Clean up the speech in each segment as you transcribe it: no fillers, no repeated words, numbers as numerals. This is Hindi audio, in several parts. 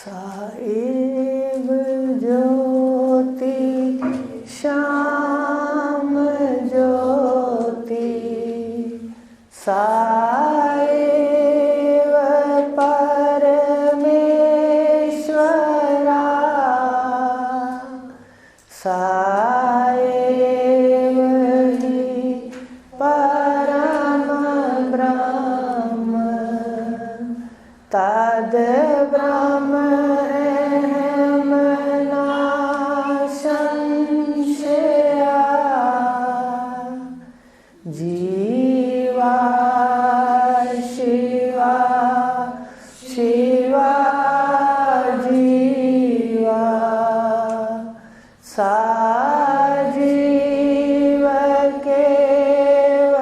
सा एव ज्योति श्याम ज्योति सा एव परमेश्वरा सा एव हि परम ब्रह्म तद ब्रह्म अहम नासंशया जीवा शिवा शिवा जीवा सा जीव केवला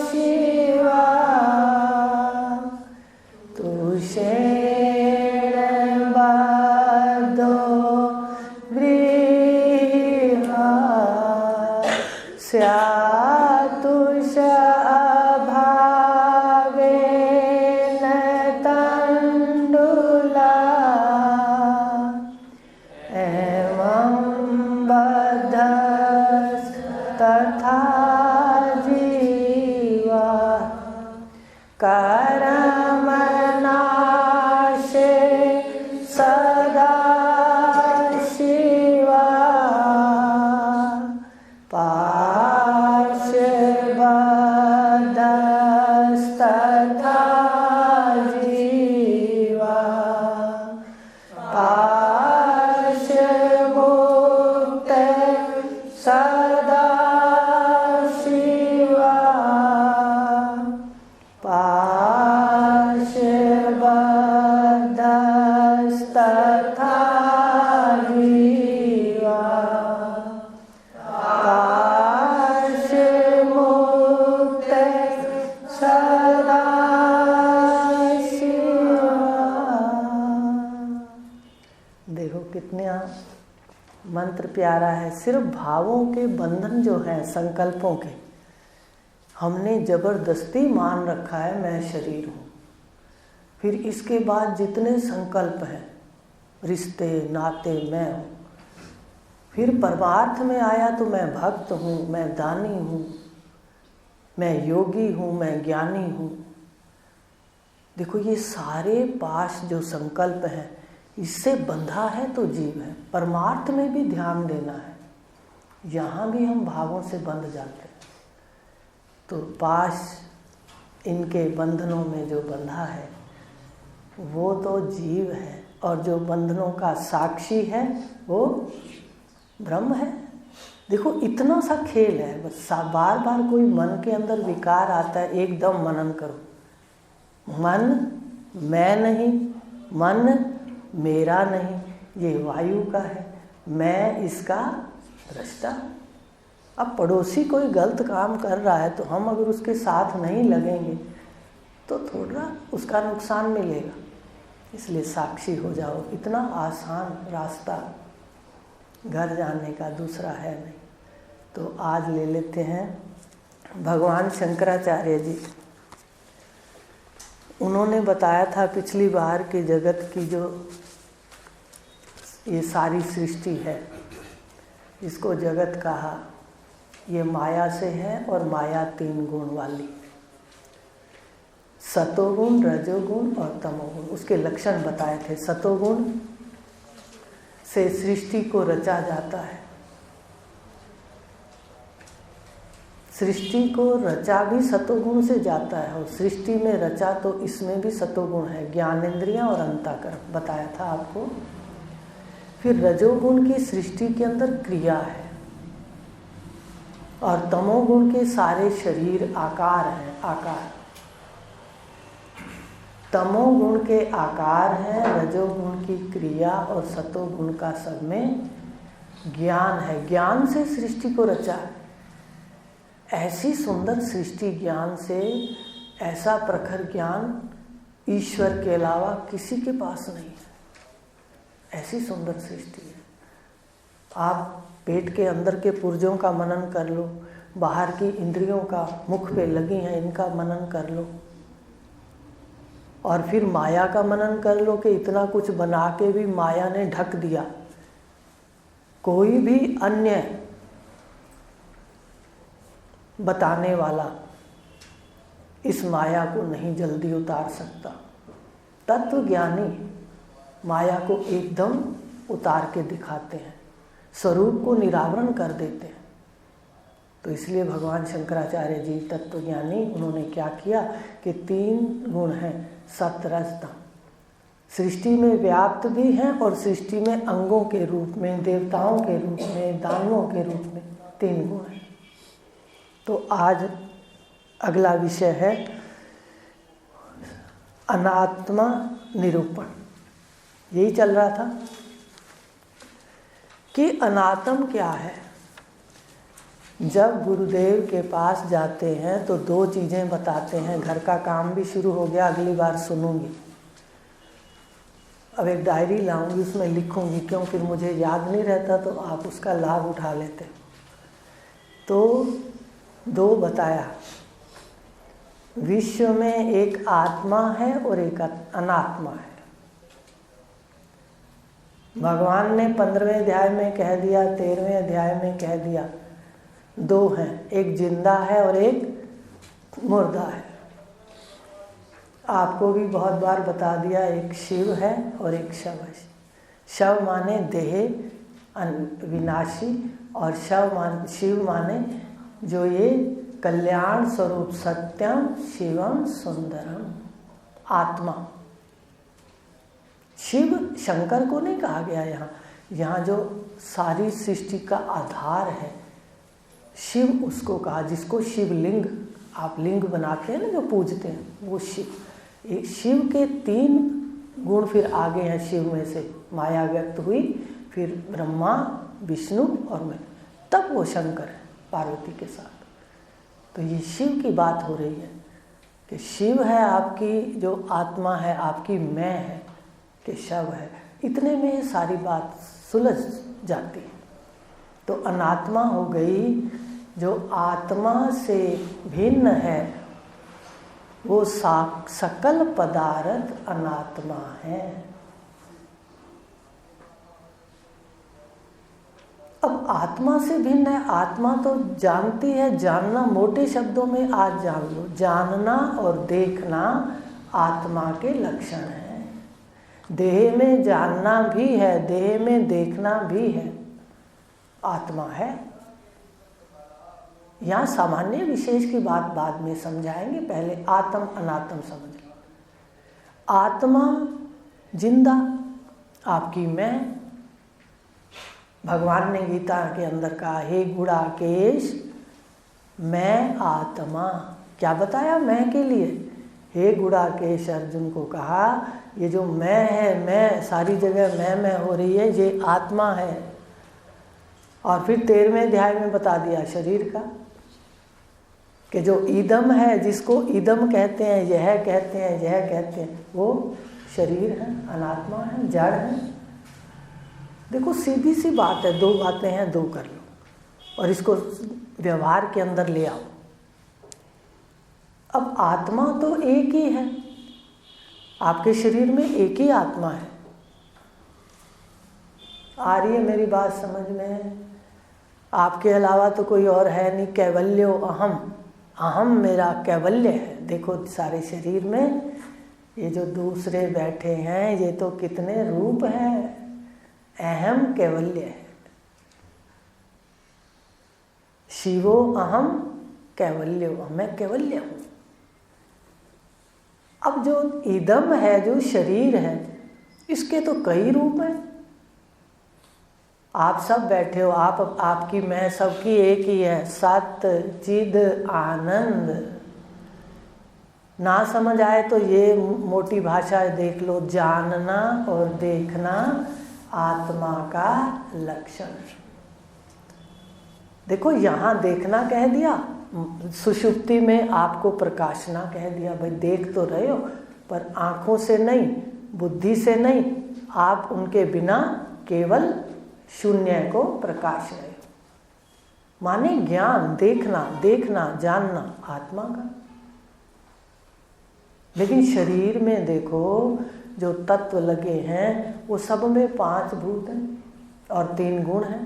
शिवा तुषेण बाधो व्रीहा स्यातुष अभावेन तण्डुला एवं बद्धस्तथा जीवा कर्मनाशे सदा शिवा पाशबद्धस्तथा जीवा पाशमुक्त सदा शिवा पाशबद्धस्तथा जीवा पाशमुक्त सदा शिवा। देखो कितना मंत्र प्यारा है। सिर्फ भावों के बंधन जो है, संकल्पों के, हमने जबरदस्ती मान रखा है मैं शरीर हूँ। फिर इसके बाद जितने संकल्प हैं, रिश्ते नाते, मैं हूँ। फिर परमार्थ में आया तो मैं भक्त हूँ, मैं दानी हूँ, मैं योगी हूँ, मैं ज्ञानी हूँ। देखो ये सारे पास जो संकल्प हैं, इससे बंधा है तो जीव है। परमार्थ में भी ध्यान देना है, यहाँ भी हम भावों से बंध जाते हैं। तो पास इनके बंधनों में जो बंधा है वो तो जीव है, और जो बंधनों का साक्षी है वो ब्रह्म है। देखो इतना सा खेल है। बस बार बार कोई मन के अंदर विकार आता है, एकदम मनन करो। मन मैं नहीं, मन मेरा नहीं, ये वायु का है, मैं इसका दृष्टा। अब पड़ोसी कोई गलत काम कर रहा है तो हम अगर उसके साथ नहीं लगेंगे तो थोड़ा उसका नुकसान मिलेगा। इसलिए साक्षी हो जाओ। इतना आसान रास्ता घर जाने का दूसरा है नहीं। तो आज ले लेते हैं भगवान शंकराचार्य जी। उन्होंने बताया था पिछली बार कि जगत की जो ये सारी सृष्टि है, इसको जगत कहा, ये माया से है, और माया 3 गुण वाली, सतोगुण, रजोगुण और तमोगुण। उसके लक्षण बताए थे। सतोगुण से सृष्टि को रचा जाता है। सृष्टि को रचा भी सतोगुण से जाता है, और सृष्टि में रचा तो इसमें भी सतोगुण है, ज्ञानेंद्रियां और अंतःकरण बताया था आपको। फिर रजोगुण की सृष्टि के अंदर क्रिया है, और तमोगुण के सारे शरीर आकार हैं, आकार। तमोगुण के आकार हैं, रजोगुण की क्रिया, और सतोगुण का सब में ज्ञान है। ज्ञान से सृष्टि को रचा है। ऐसी सुंदर सृष्टि ज्ञान से, ऐसा प्रखर ज्ञान ईश्वर के अलावा किसी के पास नहीं है। ऐसी सुंदर सृष्टि है। आप पेट के अंदर के पुर्जों का मनन कर लो, बाहर की इंद्रियों का, मुख पे लगी हैं इनका मनन कर लो। और फिर माया का मनन कर लो कि इतना कुछ बना के भी माया ने ढक दिया। कोई भी अन्य बताने वाला इस माया को नहीं जल्दी उतार सकता। तत्वज्ञानी माया को एकदम उतार के दिखाते हैं, स्वरूप को निरावरण कर देते हैं। तो इसलिए भगवान शंकराचार्य जी तत्वज्ञानी, उन्होंने क्या किया कि 3 गुण हैं, सत्व रज तम, सृष्टि में व्याप्त भी हैं और सृष्टि में अंगों के रूप में, देवताओं के रूप में, दानवों के रूप में 3 गुण हैं। तो आज अगला विषय है अनात्मा निरूपण। यही चल रहा था कि अनात्म क्या है। जब गुरुदेव के पास जाते हैं तो 2 चीज़ें बताते हैं। घर का काम भी शुरू हो गया, अगली बार सुनूंगी। अब एक डायरी लाऊंगी, उसमें लिखूंगी, क्यों फिर मुझे याद नहीं रहता तो आप उसका लाभ उठा लेते। तो 2 बताया, विश्व में एक आत्मा है और एक अनात्मा है। भगवान ने 15वें अध्याय में कह दिया, 13वें अध्याय में कह दिया, 2 हैं, एक जिंदा है और एक मुर्दा है। आपको भी बहुत बार बता दिया, एक शिव है और एक शव है। शव माने देह विनाशी और शिव माने जो ये कल्याण स्वरूप सत्यम शिवम सुंदरम आत्मा। शिव शंकर को नहीं कहा गया यहाँ जो सारी सृष्टि का आधार है, शिव उसको कहा, जिसको शिवलिंग, आप लिंग बनाते हैं ना जो पूजते हैं, वो शिव। शिव के 3 गुण फिर आगे हैं। शिव में से माया व्यक्त हुई, फिर ब्रह्मा, विष्णु और मैं, तब वो शंकर है पार्वती के साथ। तो ये शिव की बात हो रही है कि शिव है आपकी जो आत्मा है, आपकी मैं है कि शव है। इतने में सारी बात सुलझ जाती है। तो अनात्मा हो गई, जो आत्मा से भिन्न है, वो सकल पदार्थ अनात्मा है। अब आत्मा से भिन्न है, आत्मा तो जानती है, जानना मोटे शब्दों में आज जान लो, जानना और देखना आत्मा के लक्षण हैं। देह में जानना भी है, देह में देखना भी है, आत्मा है। यहाँ सामान्य विशेष की बात बाद में समझाएंगे, पहले आत्म अनात्म समझ लो। आत्मा जिंदा, आपकी मैं। भगवान ने गीता के अंदर कहा, हे गुड़ाकेश मैं आत्मा। क्या बताया मैं के लिए? हे गुड़ाकेश अर्जुन को कहा, ये जो मैं है, मैं सारी जगह मैं हो रही है, ये आत्मा है। और फिर 13वें अध्याय में बता दिया शरीर का कि जो ईदम है, जिसको ईदम कहते हैं, यह कहते हैं, यह कहते हैं, वो शरीर है, अनात्मा है, जड़ है। देखो सीधी सी बात है, 2 बातें हैं, 2 कर लो और इसको व्यवहार के अंदर ले आओ। अब आत्मा तो एक ही है, आपके शरीर में एक ही आत्मा है। आ रही है मेरी बात समझ में? आपके अलावा तो कोई और है नहीं। कैवल्यो अहम, अहम मेरा कैवल्य है। देखो सारे शरीर में ये जो दूसरे बैठे हैं, ये तो कितने रूप हैं। अहम कैवल्य है, शिवो अहम कैवल्यो, मैं कैवल्य हूँ। अब जो इदम है, जो शरीर है, इसके तो कई रूप हैं। आप सब बैठे हो, आपकी मैं सबकी एक ही है, सत चिद आनंद। ना समझ आए तो ये मोटी भाषा देख लो, जानना और देखना आत्मा का लक्षण। देखो यहाँ देखना कह दिया, सुषुप्ति में आपको प्रकाशना कह दिया। भाई देख तो रहे हो, पर आँखों से नहीं, बुद्धि से नहीं, आप उनके बिना केवल शून्य को प्रकाश रहे हो। माने ज्ञान, देखना, देखना, जानना आत्मा का। लेकिन शरीर में देखो जो तत्व लगे हैं वो सब में 5 भूत हैं और 3 गुण हैं।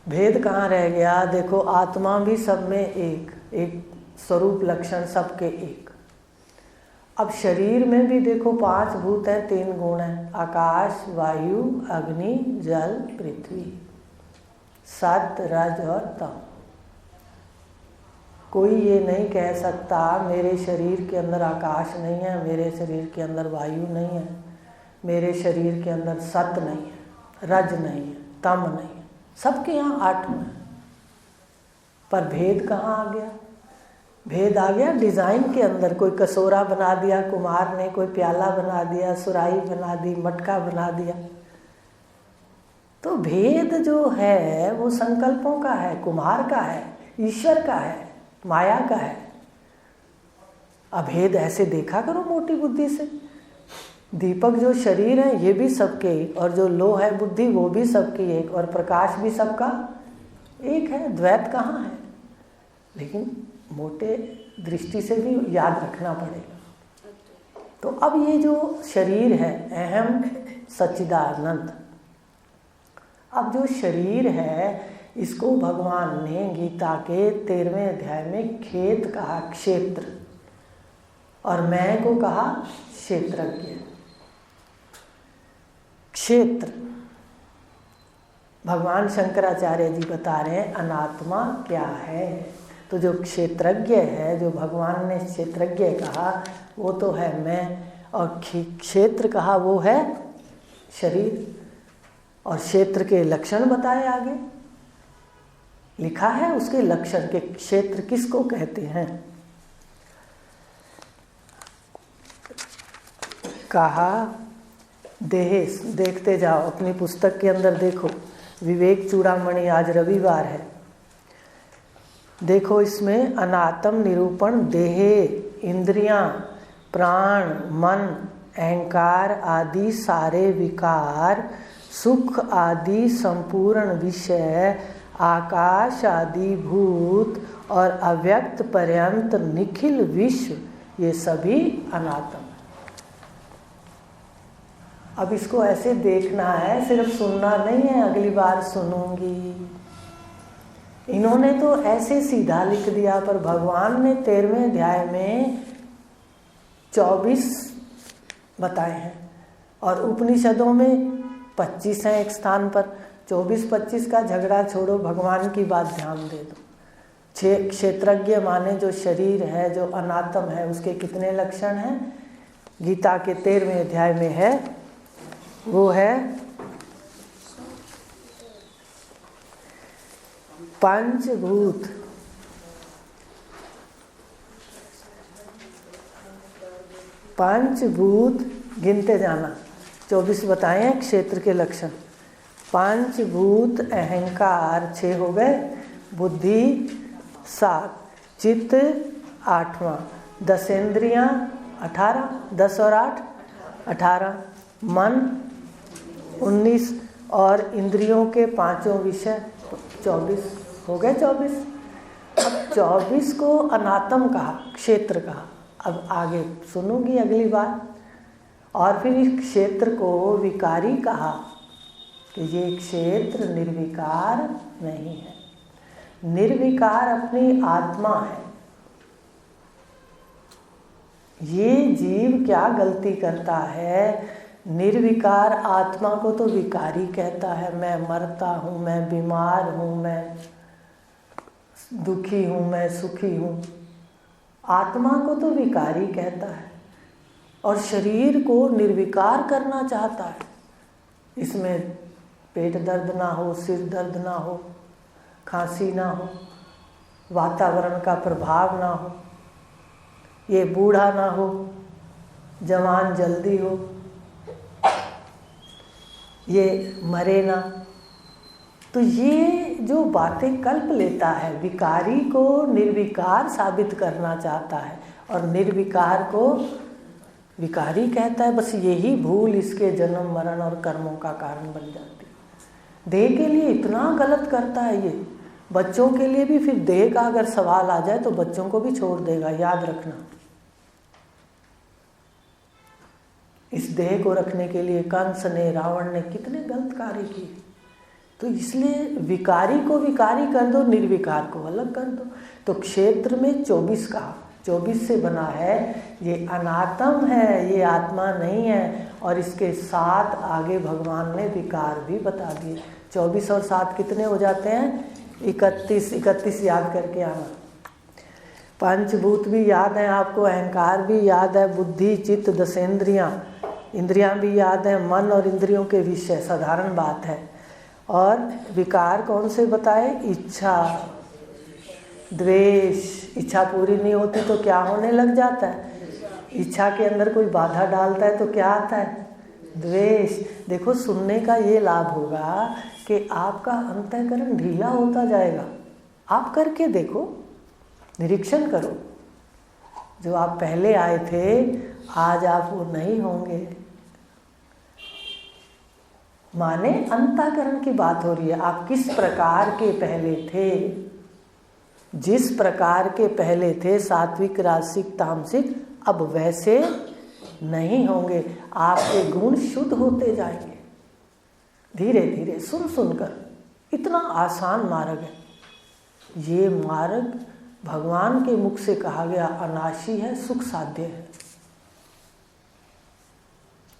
भेद कहाँ रह गया? देखो आत्मा भी सब में एक स्वरूप लक्षण सबके एक। अब शरीर में भी देखो 5 भूत हैं, 3 गुण हैं, आकाश, वायु, अग्नि, जल, पृथ्वी, सत्व, रज और तम। कोई ये नहीं कह सकता मेरे शरीर के अंदर आकाश नहीं है, मेरे शरीर के अंदर वायु नहीं है, मेरे शरीर के अंदर सत्व नहीं है, रज नहीं है, तम नहीं है। सबके यहाँ 8 है, पर भेद कहाँ आ गया? भेद आ गया डिज़ाइन के अंदर। कोई कसोरा बना दिया कुम्हार ने, कोई प्याला बना दिया, सुराही बना दी, मटका बना दिया। तो भेद जो है वो संकल्पों का है, कुम्हार का है, ईश्वर का है, माया का है। अभेद ऐसे देखा करो मोटी बुद्धि से। दीपक जो शरीर है ये भी सबके एक, और जो लोह है बुद्धि वो भी सबकी एक, और प्रकाश भी सबका एक है। द्वैत कहाँ है? लेकिन मोटे दृष्टि से भी याद रखना पड़ेगा। तो अब ये जो शरीर है अहम सच्चिदानंद, अब जो शरीर है इसको भगवान ने गीता के 13वें अध्याय में खेत कहा, क्षेत्र, और मैं को कहा क्षेत्रज्ञ। क्षेत्र भगवान शंकराचार्य जी बता रहे हैं अनात्मा क्या है। तो जो क्षेत्रज्ञ है, जो भगवान ने क्षेत्रज्ञ कहा वो तो है मैं, और क्षेत्र कहा वो है शरीर। और क्षेत्र के लक्षण बताए आगे, लिखा है उसके लक्षण के, क्षेत्र किसको कहते हैं। कहा देहेश, देखते जाओ अपनी पुस्तक के अंदर देखो, विवेक चूड़ामणि, आज रविवार है, देखो इसमें अनात्म निरूपण देहे, इंद्रियां, प्राण, मन, अहंकार आदि सारे विकार, सुख आदि संपूर्ण विषय, आकाश आदि भूत और अव्यक्त पर्यंत निखिल विश्व, ये सभी अनात्म है। अब इसको ऐसे देखना है, सिर्फ सुनना नहीं है, अगली बार सुनूंगी। इन्होंने तो ऐसे सीधा लिख दिया, पर भगवान ने 13वें अध्याय में 24 बताए हैं, और उपनिषदों में 25 हैं एक स्थान पर। 24-25 का झगड़ा छोड़ो, भगवान की बात ध्यान दे दो। क्षेत्रज्ञ माने जो शरीर है, जो अनात्म है, उसके कितने लक्षण हैं? गीता के 13वें अध्याय में है, वो है पंचभूत, पंचभूत गिनते जाना। 24 बताए हैं क्षेत्र के लक्षण। पंचभूत, अहंकार 6 हो गए, बुद्धि 7, चित्त 8वां, 10 इंद्रियां 18, 10 और 8 18, मन 19, और इंद्रियों के 5 विषय 24 हो गए 24। अब 24 को अनात्म कहा, क्षेत्र कहा। अब आगे सुनूंगी अगली बार। और फिर इस क्षेत्र को विकारी कहा कि ये क्षेत्र निर्विकार नहीं है। निर्विकार अपनी आत्मा है। ये जीव क्या गलती करता है? निर्विकार आत्मा को तो विकारी कहता है। मैं मरता हूँ, मैं बीमार हूँ, मैं दुखी हूँ, मैं सुखी हूँ। आत्मा को तो विकारी कहता है, और शरीर को निर्विकार करना चाहता है। इसमें पेट दर्द ना हो, सिर दर्द ना हो, खांसी ना हो, वातावरण का प्रभाव ना हो, ये बूढ़ा ना हो, जवान जल्दी हो, ये मरे ना। तो ये जो बातें कल्प लेता है, विकारी को निर्विकार साबित करना चाहता है, और निर्विकार को विकारी कहता है। बस यही भूल इसके जन्म मरण और कर्मों का कारण बन जाती है। देह के लिए इतना गलत करता है ये, बच्चों के लिए भी फिर देह का अगर सवाल आ जाए तो बच्चों को भी छोड़ देगा, याद रखना। इस देह को रखने के लिए कंस ने, रावण ने कितने गलत कार्य किए। तो इसलिए विकारी को विकारी कर दो, निर्विकार को अलग कर दो। तो क्षेत्र में 24 कहा, 24 से बना है, ये अनात्म है, ये आत्मा नहीं है। और इसके साथ आगे भगवान ने विकार भी बता दिए। 24 और 7 कितने हो जाते हैं? 31। 31 याद करके आना। पंचभूत भी याद है आपको, अहंकार भी याद है, बुद्धि चित्त दशेंद्रियाँ, इंद्रियां भी याद है, मन और इंद्रियों के विषय, साधारण बात है। और विकार कौन से बताए? इच्छा, द्वेष। इच्छा पूरी नहीं होती तो क्या होने लग जाता है? इच्छा के अंदर कोई बाधा डालता है तो क्या आता है? द्वेष। देखो, सुनने का ये लाभ होगा कि आपका अंतःकरण ढीला होता जाएगा। आप करके देखो, निरीक्षण करो। जो आप पहले आए थे, आज आप वो नहीं होंगे। माने अंतःकरण की बात हो रही है। आप किस प्रकार के पहले थे? जिस प्रकार के पहले थे, सात्विक राजसिक तामसिक, अब वैसे नहीं होंगे। आपके गुण शुद्ध होते जाएंगे धीरे धीरे, सुन सुनकर। इतना आसान मार्ग है ये। मार्ग भगवान के मुख से कहा गया अनाशी है, सुख साध्य है।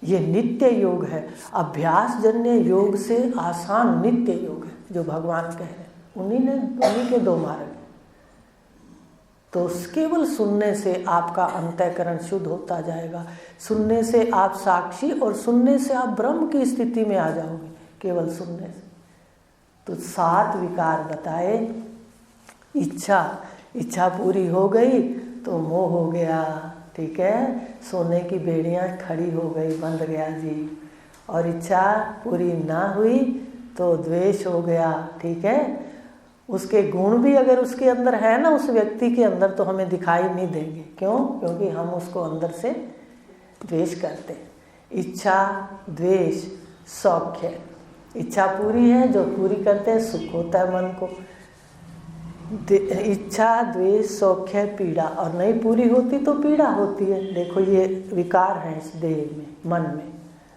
ये नित्य योग है, अभ्यास जन्य योग से आसान नित्य योग है जो भगवान कह रहे हैं। उन्हीं के 2 मार्ग हैं। तो केवल सुनने से आपका अंतःकरण शुद्ध होता जाएगा। सुनने से आप साक्षी, और सुनने से आप ब्रह्म की स्थिति में आ जाओगे, केवल सुनने से। तो 7 विकार बताए। इच्छा पूरी हो गई तो मोह हो गया, ठीक है। सोने की बेड़ियां खड़ी हो गई, बंद गया जी। और इच्छा पूरी ना हुई तो द्वेष हो गया, ठीक है। उसके गुण भी अगर उसके अंदर है ना, उस व्यक्ति के अंदर, तो हमें दिखाई नहीं देंगे। क्यों? क्योंकि हम उसको अंदर से द्वेष करते हैं। इच्छा द्वेष सौख्य। इच्छा पूरी है, जो पूरी करते हैं सुख होता है मन को। इच्छा द्वेष सौख्य पीड़ा, और नहीं पूरी होती तो पीड़ा होती है। देखो, ये विकार है इस देह में, मन में।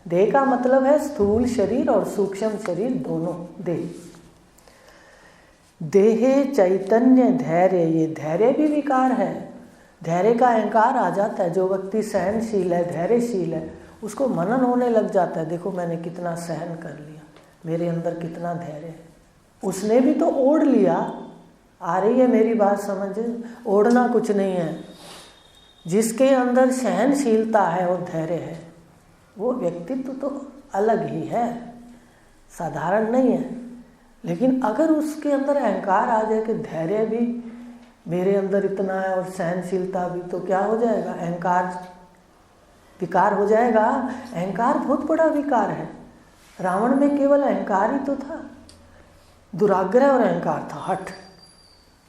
देह का मतलब है स्थूल शरीर और सूक्ष्म शरीर, दोनों देह। देहे चैतन्य धैर्य, ये धैर्य भी विकार है। धैर्य का अहंकार आ जाता है। जो व्यक्ति सहनशील है, धैर्यशील है, उसको मनन होने लग जाता है। देखो, मैंने कितना सहन कर लिया, मेरे अंदर कितना धैर्य है। उसने भी तो ओढ़ लिया। आ रही है मेरी बात समझ? ओढ़ना कुछ नहीं है। जिसके अंदर सहनशीलता है और धैर्य है, वो व्यक्तित्व तो अलग ही है, साधारण नहीं है। लेकिन अगर उसके अंदर अहंकार आ जाए कि धैर्य भी मेरे अंदर इतना है और सहनशीलता भी, तो क्या हो जाएगा? अहंकार विकार हो जाएगा। अहंकार बहुत बड़ा विकार है। रावण में केवल अहंकार ही तो था, दुराग्रह और अहंकार था, हठ।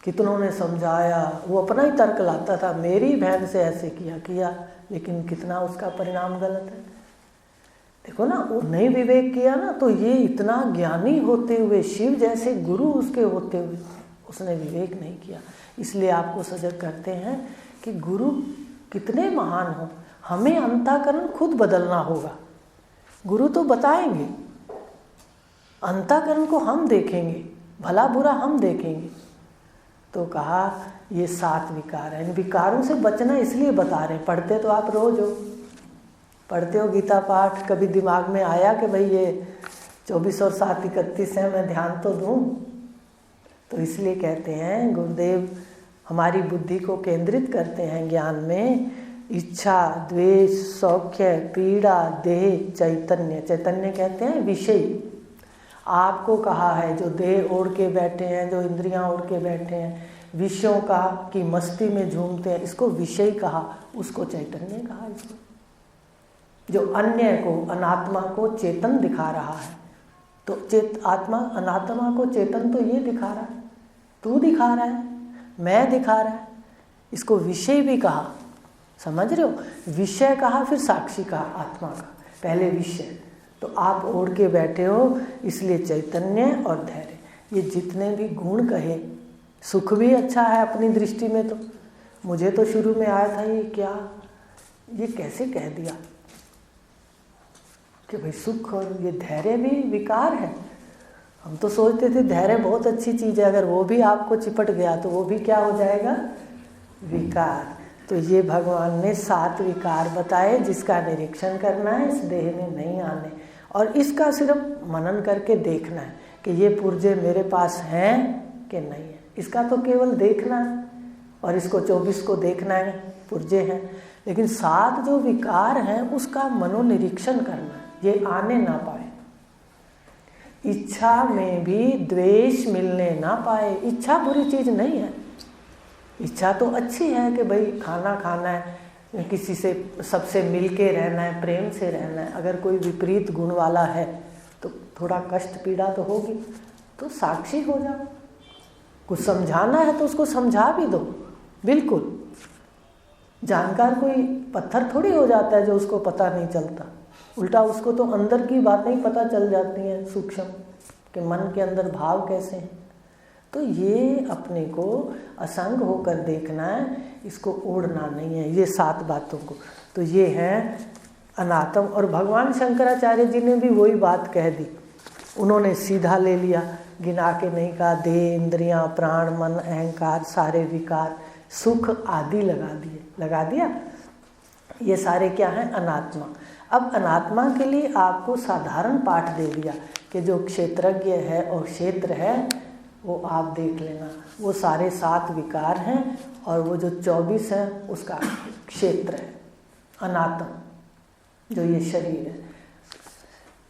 कितनों ने समझाया, वो अपना ही तर्क लाता था, मेरी बहन से ऐसे किया, लेकिन कितना उसका परिणाम गलत है। देखो ना, वो नहीं विवेक किया ना, तो ये इतना ज्ञानी होते हुए, शिव जैसे गुरु उसके होते हुए, उसने विवेक नहीं किया। इसलिए आपको सजग करते हैं कि गुरु कितने महान हो, हमें अंतःकरण खुद बदलना होगा। गुरु तो बताएंगे, अंतःकरण को हम देखेंगे, भला बुरा हम देखेंगे। तो कहा ये 7 विकार हैं। इन विकारों से बचना इसलिए बता रहे हैं। पढ़ते तो आप रोज हो, पढ़ते हो गीता पाठ। कभी दिमाग में आया कि भाई ये 24 और 7 31 है, मैं ध्यान तो दूं? तो इसलिए कहते हैं गुरुदेव हमारी बुद्धि को केंद्रित करते हैं ज्ञान में। इच्छा द्वेष सौख्य पीड़ा देह चैतन्य। चैतन्य कहते हैं विषय। आपको कहा है जो देह ओढ़ के बैठे हैं, जो इंद्रियां ओढ़ के बैठे हैं, विषयों का की मस्ती में झूमते हैं, इसको विषय कहा, उसको चैतन्य कहा। इसको जो अन्य को, अनात्मा को चेतन दिखा रहा है, तो आत्मा अनात्मा को चेतन तो ये दिखा रहा है, तू दिखा रहा है, मैं दिखा रहा है, इसको विषय भी कहा। समझ रहे हो? विषय कहा, फिर साक्षी कहा आत्मा का, पहले विषय। तो आप ओढ़ के बैठे हो, इसलिए चैतन्य और धैर्य। ये जितने भी गुण कहे, सुख भी अच्छा है अपनी दृष्टि में। तो मुझे तो शुरू में आया था ये क्या, ये कैसे कह दिया कि भाई सुख, और ये धैर्य भी विकार है। हम तो सोचते थे धैर्य बहुत अच्छी चीज़ है, अगर वो भी आपको चिपट गया तो वो भी क्या हो जाएगा, विकार। तो ये भगवान ने 7 विकार बताए जिसका निरीक्षण करना है, इस देह में नहीं आने, और इसका सिर्फ मनन करके देखना है कि ये पुर्जे मेरे पास हैं कि नहीं है। इसका तो केवल देखना है, और इसको 24 को देखना है, पुर्जे हैं। लेकिन 7 जो विकार हैं उसका मनोनिरीक्षण करना है, ये आने ना पाए। इच्छा में भी द्वेष मिलने ना पाए। इच्छा बुरी चीज़ नहीं है, इच्छा तो अच्छी है कि भाई खाना खाना है, किसी से सबसे मिल के रहना है, प्रेम से रहना है। अगर कोई विपरीत गुण वाला है तो थोड़ा कष्ट पीड़ा तो होगी, तो साक्षी हो जाओ। कुछ समझाना है तो उसको समझा भी दो, बिल्कुल। जानकार कोई पत्थर थोड़ी हो जाता है जो उसको पता नहीं चलता, उल्टा उसको तो अंदर की बातें पता चल जाती हैं सूक्ष्म, कि मन के अंदर भाव कैसे हैं। तो ये अपने को असंग होकर देखना है, इसको ओढ़ना नहीं है, ये 7 बातों को। तो ये है अनात्म। और भगवान शंकराचार्य जी ने भी वही बात कह दी, उन्होंने सीधा ले लिया, गिना के नहीं कहा। देह, इंद्रियां, प्राण, मन, अहंकार, सारे विकार, सुख आदि लगा दिया। ये सारे क्या हैं, अनात्मा। अब अनात्मा के लिए आपको साधारण पाठ दे दिया कि जो क्षेत्रज्ञ है और क्षेत्र है वो आप देख लेना, वो सारे 7 विकार हैं, और वो जो 24 हैं उसका क्षेत्र है अनात्म, जो ये शरीर है,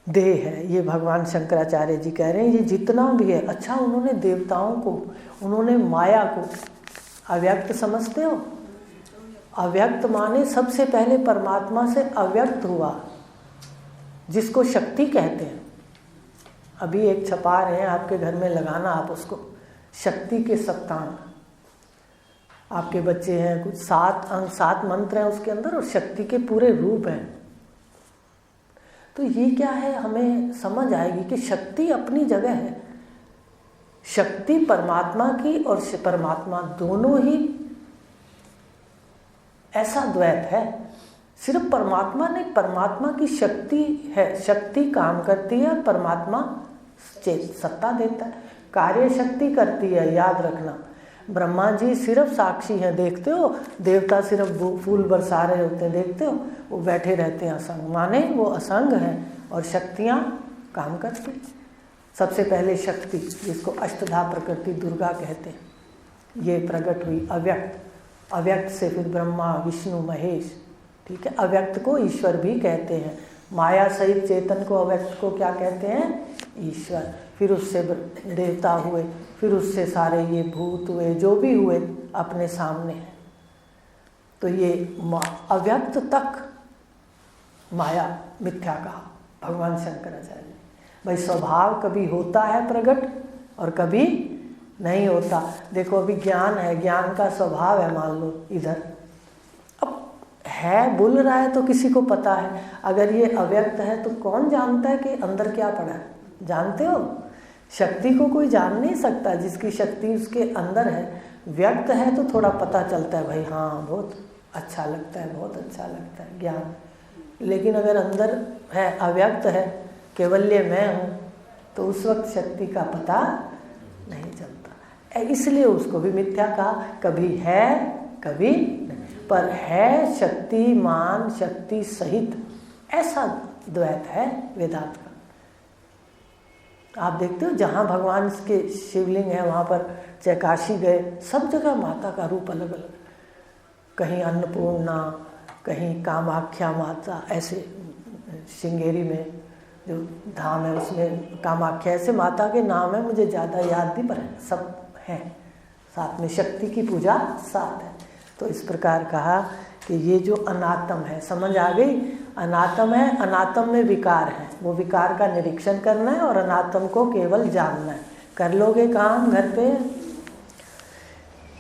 देह है। ये भगवान शंकराचार्य जी कह रहे हैं ये जितना भी है। अच्छा, उन्होंने देवताओं को, उन्होंने माया को अव्यक्त समझते हो? अव्यक्त माने सबसे पहले परमात्मा से अव्यक्त हुआ, जिसको शक्ति कहते हैं। अभी एक छपा रहे हैं आपके घर में, लगाना आप उसको, शक्ति के सप्तांग। आपके बच्चे हैं, कुछ 7 अंग 7 मंत्र हैं उसके अंदर, और शक्ति के पूरे रूप हैं। तो ये क्या है, हमें समझ आएगी कि शक्ति अपनी जगह है। शक्ति परमात्मा की और परमात्मा दोनों ही ऐसा द्वैत है। सिर्फ परमात्मा नहीं, परमात्मा की शक्ति है, शक्ति काम करती है, और परमात्मा सत्ता देता है, कार्य शक्ति करती है। याद रखना, ब्रह्मा जी सिर्फ साक्षी हैं, देखते हो, देवता सिर्फ फूल बरसा रहे होते हैं, देखते हो, वो बैठे रहते हैं असंग, माने वो असंग हैं, और शक्तियाँ काम करती। सबसे पहले शक्ति, जिसको अष्टधा प्रकृति दुर्गा कहते हैं, ये प्रकट हुई अव्यक्त। अव्यक्त से फिर ब्रह्मा, विष्णु, महेश, ठीक है। अव्यक्त को ईश्वर भी कहते हैं। माया सहित चेतन को, अव्यक्त को क्या कहते हैं, ईश्वर। फिर उससे देवता हुए, फिर उससे सारे ये भूत हुए, जो भी हुए अपने सामने हैं। तो ये अव्यक्त तक माया मिथ्या कहा भगवान शंकराचार्य ने। भाई स्वभाव कभी होता है प्रकट और कभी नहीं होता। देखो अभी ज्ञान है, ज्ञान का स्वभाव है, मान लो इधर अब है, बोल रहा है तो किसी को पता है। अगर ये अव्यक्त है तो कौन जानता है कि अंदर क्या पड़ा है? जानते हो, शक्ति को कोई जान नहीं सकता, जिसकी शक्ति उसके अंदर है। व्यक्त है तो थोड़ा पता चलता है, भाई हाँ बहुत अच्छा लगता है, बहुत अच्छा लगता है ज्ञान। लेकिन अगर अंदर है, अव्यक्त है, केवल्य मैं हूँ, तो उस वक्त शक्ति का पता नहीं चलता। इसलिए उसको भी मिथ्या कहा। कभी है कभी नहीं, पर है शक्तिमान, शक्ति सहित, ऐसा द्वैत है वेदांत का। आप देखते हो जहाँ भगवान के शिवलिंग है वहाँ पर, चाहे काशी गए, सब जगह माता का रूप अलग अलग, कहीं अन्नपूर्णा, कहीं कामाख्या माता, ऐसे श्रृंगेरी में जो धाम है उसमें कामाख्या, ऐसे माता के नाम है, मुझे ज़्यादा याद नहीं, पर सब हैं। साथ में शक्ति की पूजा साथ है। तो इस प्रकार कहा कि ये जो अनात्म है, समझ आ गई? अनात्म है, अनात्म में विकार है, वो विकार का निरीक्षण करना है और अनात्म को केवल जानना है। कर लोगे काम घर पे?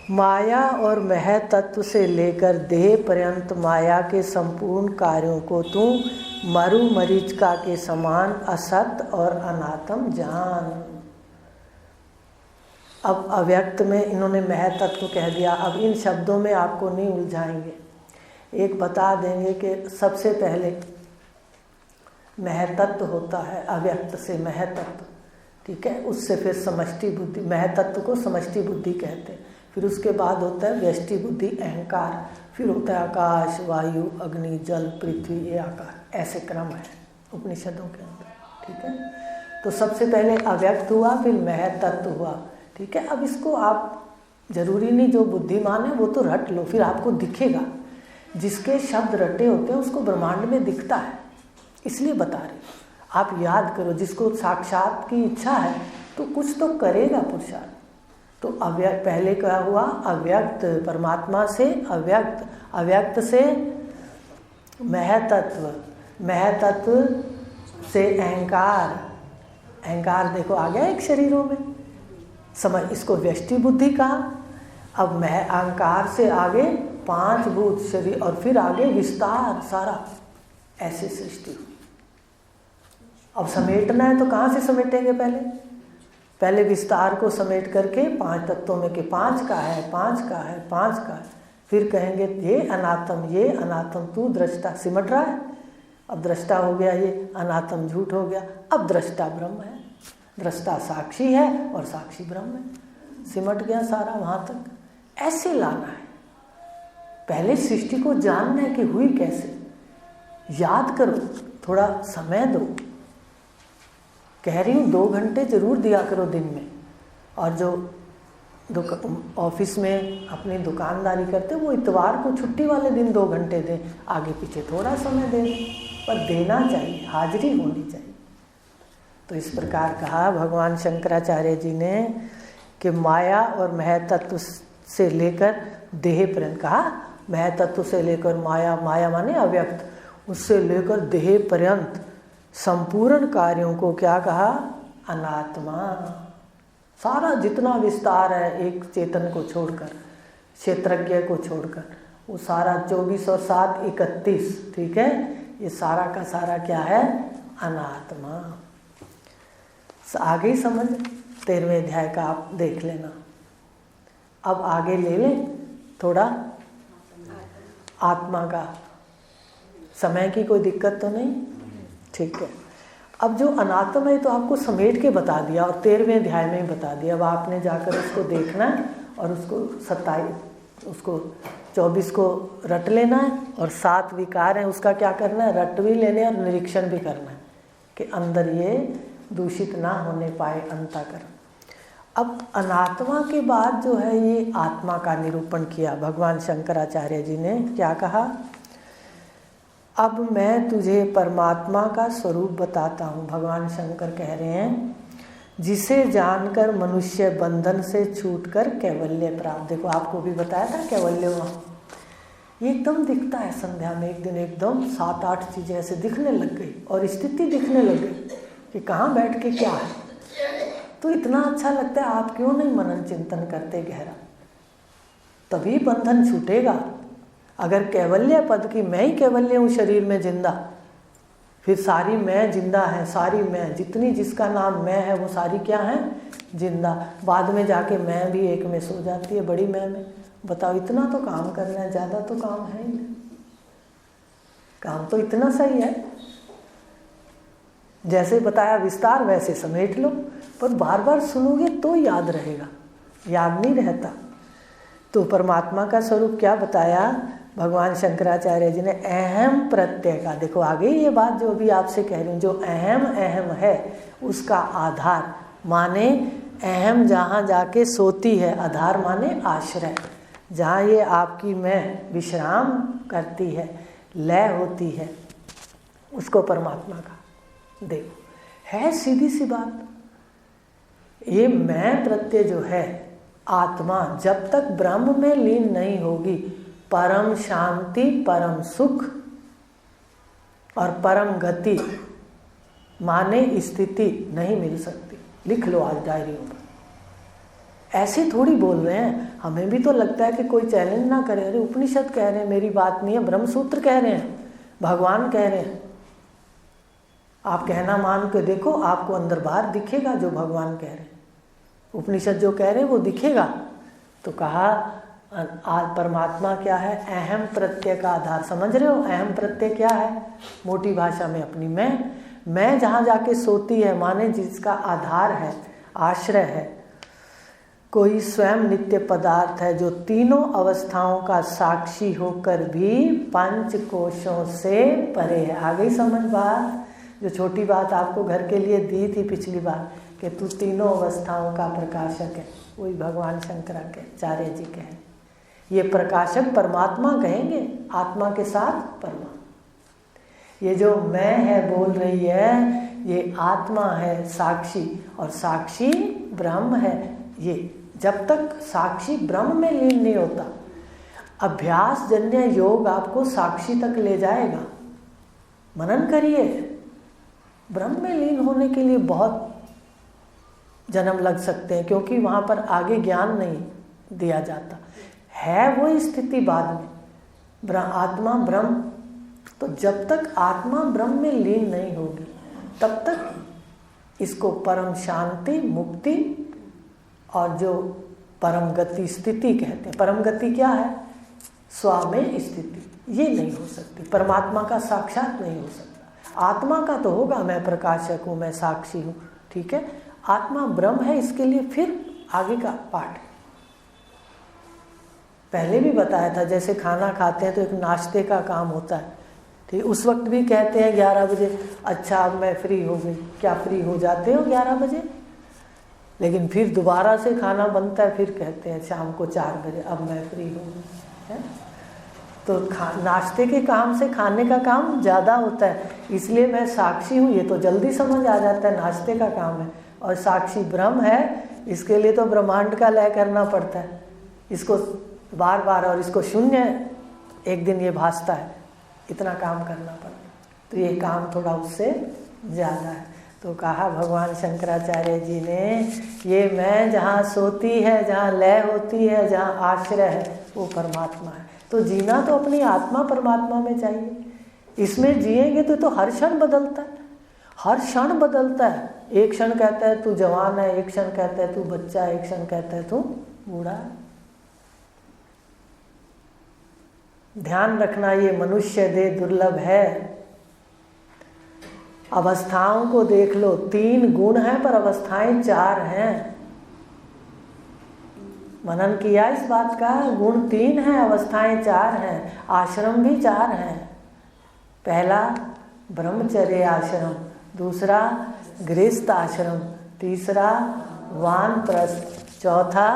माया और मह तत्व से लेकर देह पर्यंत माया के संपूर्ण कार्यों को तू मरु मरीचिका के समान असत और अनात्म जान। अब अव्यक्त में इन्होंने महतत्व कह दिया। अब इन शब्दों में आपको नहीं उलझाएंगे। एक बता देंगे कि सबसे पहले महतत्व होता है अव्यक्त से महतत्व, ठीक है। उससे फिर समष्टि बुद्धि, महतत्व को समष्टि बुद्धि कहते हैं। फिर उसके बाद होता है व्यष्टि बुद्धि अहंकार, फिर होता है आकाश, वायु, अग्नि, जल, पृथ्वी, ये आकार। ऐसे क्रम है उपनिषदों के अंदर, ठीक है। तो सबसे पहले अव्यक्त हुआ, फिर महतत्व हुआ, ठीक है। अब इसको आप जरूरी नहीं, जो बुद्धिमान है वो तो रट लो, फिर आपको दिखेगा। जिसके शब्द रटे होते हैं उसको ब्रह्मांड में दिखता है, इसलिए बता रही। आप याद करो, जिसको साक्षात की इच्छा है तो कुछ तो करेगा पुरुषार्थ। तो अव्यक्त पहले क्या हुआ, अव्यक्त परमात्मा से अव्यक्त, अव्यक्त से महतत्व, महतत्व से अहंकार, अहंकार देखो आ गया एक शरीरों में, समझ, इसको व्यष्टि बुद्धि कहा। अब अहंकार से आगे 5 भूत शरीर, और फिर आगे विस्तार सारा, ऐसे सृष्टि हुई। अब समेटना है तो कहाँ से समेटेंगे, पहले विस्तार को समेट करके 5 तत्वों में कि 5 का है, 5 का है, 5 का है। फिर कहेंगे ये अनात्म, ये अनात्म, तू दृष्टा, सिमट रहा है। अब दृष्टा हो गया, ये अनात्म झूठ हो गया। अब दृष्टा ब्रह्म है, दृष्टा साक्षी है और साक्षी ब्रह्म है, सिमट गया सारा वहाँ तक। ऐसे लाना है, पहले सृष्टि को जानना है कि हुई कैसे। याद करो, थोड़ा समय दो। कह रही हूँ 2 घंटे जरूर दिया करो दिन में। और जो ऑफिस में अपनी दुकानदारी करते वो इतवार को छुट्टी वाले दिन 2 घंटे दें, आगे पीछे थोड़ा समय दें, पर देना चाहिए, हाजिरी होनी चाहिए। तो इस प्रकार कहा भगवान शंकराचार्य जी ने कि माया और महतत्व से लेकर देह पर्यंत, कहा महतत्व से लेकर माया, माया माने अव्यक्त, उससे लेकर देह पर्यंत संपूर्ण कार्यों को क्या कहा, अनात्मा। सारा जितना विस्तार है एक चेतन को छोड़कर, क्षेत्रज्ञ को छोड़कर, वो सारा 24 और 7 31, ठीक है। ये सारा का सारा क्या है, अनात्मा। आगे ही समझ, 13वें अध्याय का आप देख लेना। अब आगे ले लें थोड़ा आत्मा का, समय की कोई दिक्कत तो नहीं, ठीक है। अब जो अनात्म है तो आपको समेट के बता दिया और 13वें अध्याय में ही बता दिया। अब आपने जाकर उसको देखना है और उसको 24 को रट लेना है, और 7 विकार हैं उसका क्या करना है, रट भी लेने और निरीक्षण भी करना है कि अंदर ये दूषित ना होने पाए अंतःकरण। अब अनात्मा के बाद जो है ये आत्मा का निरूपण किया भगवान शंकराचार्य जी ने। क्या कहा, अब मैं तुझे परमात्मा का स्वरूप बताता हूँ। भगवान शंकर कह रहे हैं, जिसे जानकर मनुष्य बंधन से छूटकर कैवल्य प्राप्त। देखो आपको भी बताया था कैवल्य वहाँ, ये एकदम दिखता है। संध्या में एक दिन एकदम 7-8 चीज़ें ऐसे दिखने लग गई और स्थिति दिखने लग गई कि कहाँ बैठ के क्या है। तो इतना अच्छा लगता है, आप क्यों नहीं मनन चिंतन करते गहरा, तभी बंधन छूटेगा। अगर कैवल्य पद की, मैं ही कैवल्य हूँ शरीर में जिंदा, फिर सारी मैं जिंदा है, सारी मैं जितनी जिसका नाम मैं है वो सारी क्या है, जिंदा। बाद में जाके मैं भी एक में सो जाती है, बड़ी मैं में। बताओ, इतना तो काम करना है, ज़्यादा तो काम है ही नहीं, काम तो इतना सही है। जैसे बताया विस्तार वैसे समेट लो, पर बार बार सुनोगे तो याद रहेगा, याद नहीं रहता। तो परमात्मा का स्वरूप क्या बताया भगवान शंकराचार्य जी ने, अहम प्रत्यय का। देखो आगे ये बात जो अभी आपसे कह रही हूँ, जो अहम अहम है उसका आधार, माने अहम जहाँ जाके सोती है, आधार माने आश्रय, जहाँ ये आपकी मैं विश्राम करती है, लय होती है, उसको परमात्मा का। देखो है सीधी सी बात, ये मैं प्रत्यय जो है आत्मा जब तक ब्रह्म में लीन नहीं होगी, परम शांति, परम सुख और परम गति माने स्थिति नहीं मिल सकती। लिख लो आज डायरियों पर। ऐसे थोड़ी बोल रहे हैं, हमें भी तो लगता है कि कोई चैलेंज ना करे, अरे उपनिषद कह रहे हैं, मेरी बात नहीं है, ब्रह्मसूत्र कह रहे हैं, भगवान कह रहे हैं। आप कहना मान के देखो, आपको अंदर बाहर दिखेगा जो भगवान कह रहे हैं। उपनिषद जो कह रहे हैं वो दिखेगा। तो कहा परमात्मा क्या है? अहम प्रत्यय का आधार। समझ रहे हो अहम प्रत्यय क्या है? मोटी भाषा में अपनी मैं जहाँ जाके सोती है, माने जिसका आधार है, आश्रय है, कोई स्वयं नित्य पदार्थ है जो तीनों अवस्थाओं का साक्षी होकर भी पंच कोशों से परे है। आ गई समझ बात? जो छोटी बात आपको घर के लिए दी थी पिछली बार कि तू तीनों अवस्थाओं का प्रकाशक है, वही भगवान शंकराचार्य जी कहें। ये प्रकाशक परमात्मा कहेंगे, आत्मा के साथ परमात्मा। ये जो मैं है बोल रही है, ये आत्मा है साक्षी, और साक्षी ब्रह्म है। ये जब तक साक्षी ब्रह्म में लीन नहीं होता, अभ्यास जन्य योग आपको साक्षी तक ले जाएगा। मनन करिए। ब्रह्म में लीन होने के लिए बहुत जन्म लग सकते हैं, क्योंकि वहाँ पर आगे ज्ञान नहीं दिया जाता है। वो स्थिति बाद में आत्मा ब्रह्म, तो जब तक आत्मा ब्रह्म में लीन नहीं होगी तब तक इसको परम शांति, मुक्ति और जो परम गति स्थिति कहते हैं। परम गति क्या है? स्व में स्थिति, ये नहीं हो सकती। परमात्मा का साक्षात नहीं हो सकता। आत्मा का तो होगा, मैं प्रकाशक हूँ, मैं साक्षी हूँ, ठीक है। आत्मा ब्रह्म है, इसके लिए फिर आगे का पाठ पहले भी बताया था। जैसे खाना खाते हैं तो एक नाश्ते का काम होता है, ठीक। उस वक्त भी कहते हैं 11 बजे, अच्छा अब मैं फ्री हो गई। क्या फ्री हो जाते हो 11 बजे? लेकिन फिर दोबारा से खाना बनता है, फिर कहते हैं शाम को 4 बजे अब मैं फ्री हो गई। तो नाश्ते के काम से खाने का काम ज़्यादा होता है, इसलिए मैं साक्षी हूँ, ये तो जल्दी समझ आ जाता है, नाश्ते का काम है। और साक्षी ब्रह्म है, इसके लिए तो ब्रह्मांड का लय करना पड़ता है, इसको बार बार, और इसको शून्य एक दिन ये भासता है, इतना काम करना पड़ता है। तो ये काम थोड़ा उससे ज़्यादा है। तो कहा भगवान शंकराचार्य जी ने, ये मैं जहाँ सोती है, जहाँ लय होती है, जहाँ आश्रय है, वो परमात्मा है। तो जीना तो अपनी आत्मा परमात्मा में चाहिए। इसमें जिएंगे तो हर क्षण बदलता है, हर क्षण बदलता है। एक क्षण कहता है तू जवान है, एक क्षण कहता है तू बच्चा है, एक क्षण कहता है तू बूढ़ा है। ध्यान रखना, ये मनुष्य देह दुर्लभ है। अवस्थाओं को देख लो, 3 गुण हैं पर अवस्थाएं 4 हैं। मनन किया इस बात का? गुण 3 हैं, अवस्थाएं 4 हैं, आश्रम भी 4 हैं। पहला ब्रह्मचर्य आश्रम, दूसरा गृहस्थ आश्रम, तीसरा वानप्रस्थ, चौथा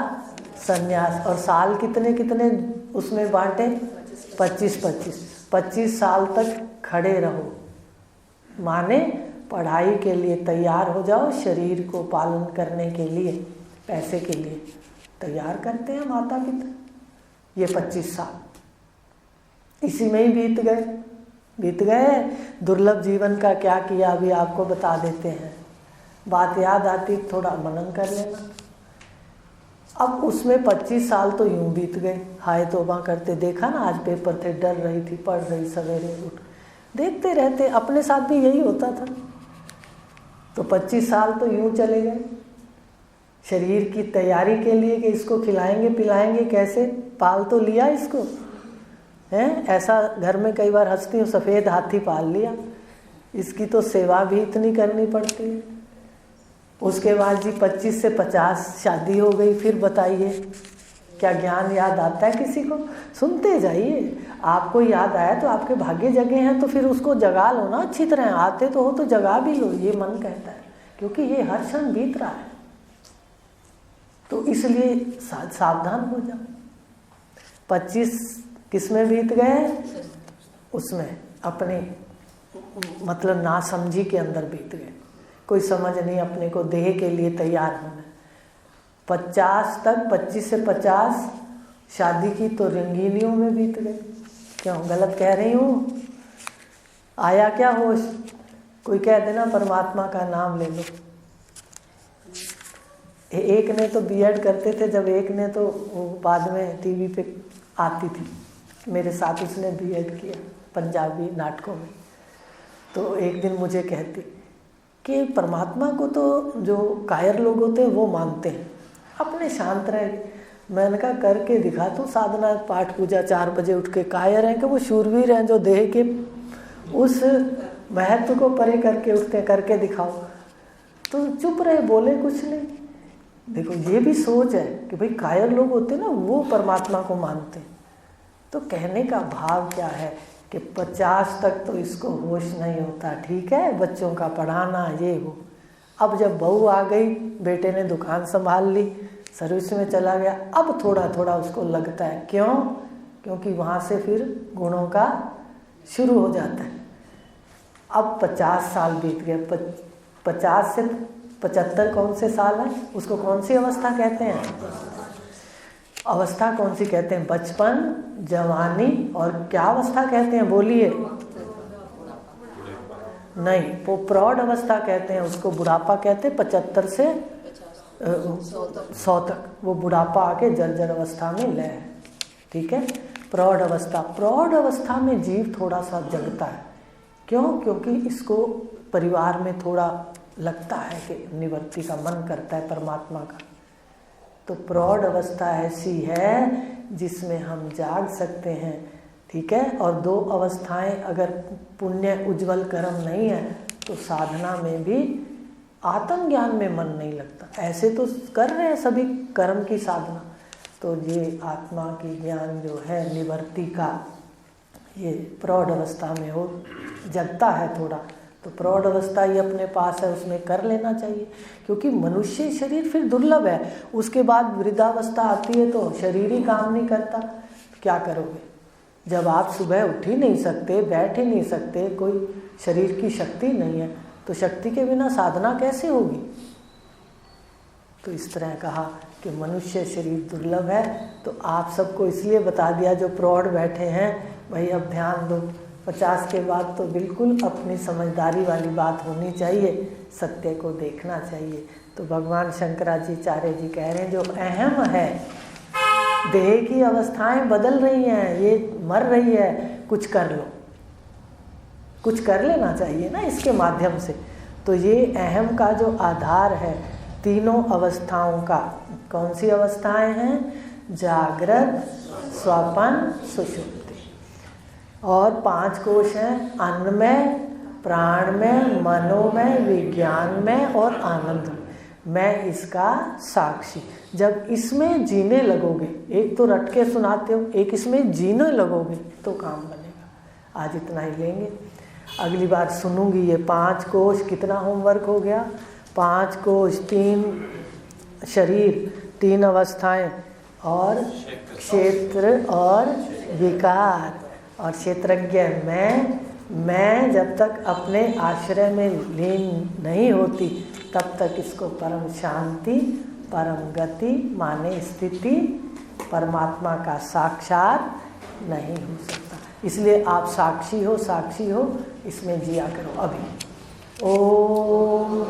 सन्यास। और साल कितने कितने उसमें बांटे? 25 साल तक खड़े रहो, माने पढ़ाई के लिए तैयार हो जाओ, शरीर को पालन करने के लिए, पैसे के लिए तैयार करते हैं माता पिता। ये 25 साल इसी में ही बीत गए। दुर्लभ जीवन का क्या किया अभी आपको बता देते हैं। बात याद आती थोड़ा मनन कर लेना। अब उसमें 25 साल तो यूं बीत गए, हाय तौबा करते। देखा ना, आज पेपर थे, डर रही थी, पढ़ रही, सवेरे उठ देखते रहते। अपने साथ भी यही होता था। तो 25 साल तो यूं चले गए शरीर की तैयारी के लिए कि इसको खिलाएंगे पिलाएंगे कैसे, पाल तो लिया इसको, हैं? ऐसा घर में कई बार हंसती हूँ, सफ़ेद हाथी पाल लिया, इसकी तो सेवा भी इतनी करनी पड़ती है। उसके बाद जी 25 से 50 शादी हो गई। फिर बताइए क्या ज्ञान याद आता है किसी को? सुनते जाइए। आपको याद आया तो आपके भाग्य जगे हैं, तो फिर उसको जगा लो ना अच्छी तरह। आते तो हो तो जगा भी लो, ये मन कहता है, क्योंकि ये हर क्षण बीत रहा है। तो इसलिए सावधान हो जाओ। 25 किसमें बीत गए? उसमें अपने मतलब नासमझी के अंदर बीत गए। कोई समझ नहीं अपने को, देह के लिए तैयार होना। 50 तक, 25 से 50 शादी की तो रंगीनियों में बीत गए। क्यों गलत कह रही हूँ? आया क्या होश? कोई कह देना परमात्मा का नाम ले लो। एक ने तो बीएड करते थे, जब एक ने तो बाद में टीवी पे आती थी मेरे साथ, उसने बीएड किया पंजाबी नाटकों में। तो एक दिन मुझे कहती कि परमात्मा को तो जो कायर लोग होते हैं वो मानते हैं, अपने शांत रह। मैंने कहा करके दिखा तू साधना पाठ पूजा 4 बजे उठ के। कायर हैं कि वो शूरवीर हैं जो देह के उस महत्व को परे करके उठते, करके दिखाओ। तो चुप रहे, बोले कुछ नहीं। देखो ये भी सोच है कि भाई कायर लोग होते ना वो परमात्मा को मानते। तो कहने का भाव क्या है कि 50 तक तो इसको होश नहीं होता, ठीक है, बच्चों का पढ़ाना ये वो। अब जब बहू आ गई, बेटे ने दुकान संभाल ली, सर्विस में चला गया, अब थोड़ा थोड़ा उसको लगता है। क्यों? क्योंकि वहाँ से फिर गुणों का शुरू हो जाता है। अब 50 साल बीत गए, 50 से 75 कौन से साल है? उसको कौन सी अवस्था कहते हैं? अवस्था कौन सी कहते हैं? बचपन, जवानी, और क्या अवस्था कहते हैं? बोलिए। नहीं, वो प्रौढ़ अवस्था कहते हैं, उसको बुढ़ापा कहते हैं। 75 से 100 तक वो बुढ़ापा आके जर्जर अवस्था में लय है, ठीक है। प्रौढ़ अवस्था, प्रौढ़ अवस्था में जीव थोड़ा सा जगता है। क्यों? क्योंकि इसको परिवार में थोड़ा लगता है कि निवृत्ति का मन करता है परमात्मा का। तो प्रौढ़ अवस्था ऐसी है जिसमें हम जाग सकते हैं, ठीक है। और 2 अवस्थाएं, अगर पुण्य उज्जवल कर्म नहीं है तो साधना में भी आत्मज्ञान में मन नहीं लगता। ऐसे तो कर रहे हैं सभी कर्म की साधना, तो ये आत्मा की ज्ञान जो है निवृत्ति का, ये प्रौढ़ अवस्था में हो जगता है थोड़ा। तो प्रौढ़ अवस्था ही अपने पास है, उसमें कर लेना चाहिए। क्योंकि मनुष्य शरीर फिर दुर्लभ है, उसके बाद वृद्धावस्था आती है तो शरीर ही काम नहीं करता। क्या करोगे जब आप सुबह उठ ही नहीं सकते, बैठ ही नहीं सकते, कोई शरीर की शक्ति नहीं है, तो शक्ति के बिना साधना कैसे होगी? तो इस तरह कहा कि मनुष्य शरीर दुर्लभ है। तो आप सबको इसलिए बता दिया जो प्रौढ़ बैठे हैं, भाई अब ध्यान दो। 50 के बाद तो बिल्कुल अपनी समझदारी वाली बात होनी चाहिए, सत्य को देखना चाहिए। तो भगवान शंकराचार्य जी कह रहे हैं जो अहम है, देह की अवस्थाएं बदल रही हैं, ये मर रही है, कुछ कर लो, कुछ कर लेना चाहिए ना इसके माध्यम से। तो ये अहम का जो आधार है तीनों अवस्थाओं का, कौन सी अवस्थाएं हैं? जागृत, स्वप्न, सुषुप्ति। और 5 कोश हैं, अन्नमय, प्राणमय, मनोमय, विज्ञानमय और आनंदमय। मैं इसका साक्षी। जब इसमें जीने लगोगे, एक तो रट के सुनाते हो, एक इसमें जीने लगोगे तो काम बनेगा। आज इतना ही लेंगे, अगली बार सुनूंगी ये 5 कोश। कितना होमवर्क हो गया? 5 कोश, 3 शरीर, 3 अवस्थाएं, और क्षेत्र और विकार और क्षेत्रज्ञ। मैं जब तक अपने आश्रय में लीन नहीं होती तब तक इसको परम शांति, परम गति माने स्थिति, परमात्मा का साक्षात नहीं हो सकता। इसलिए आप साक्षी हो, साक्षी हो, इसमें जिया करो अभी। ओम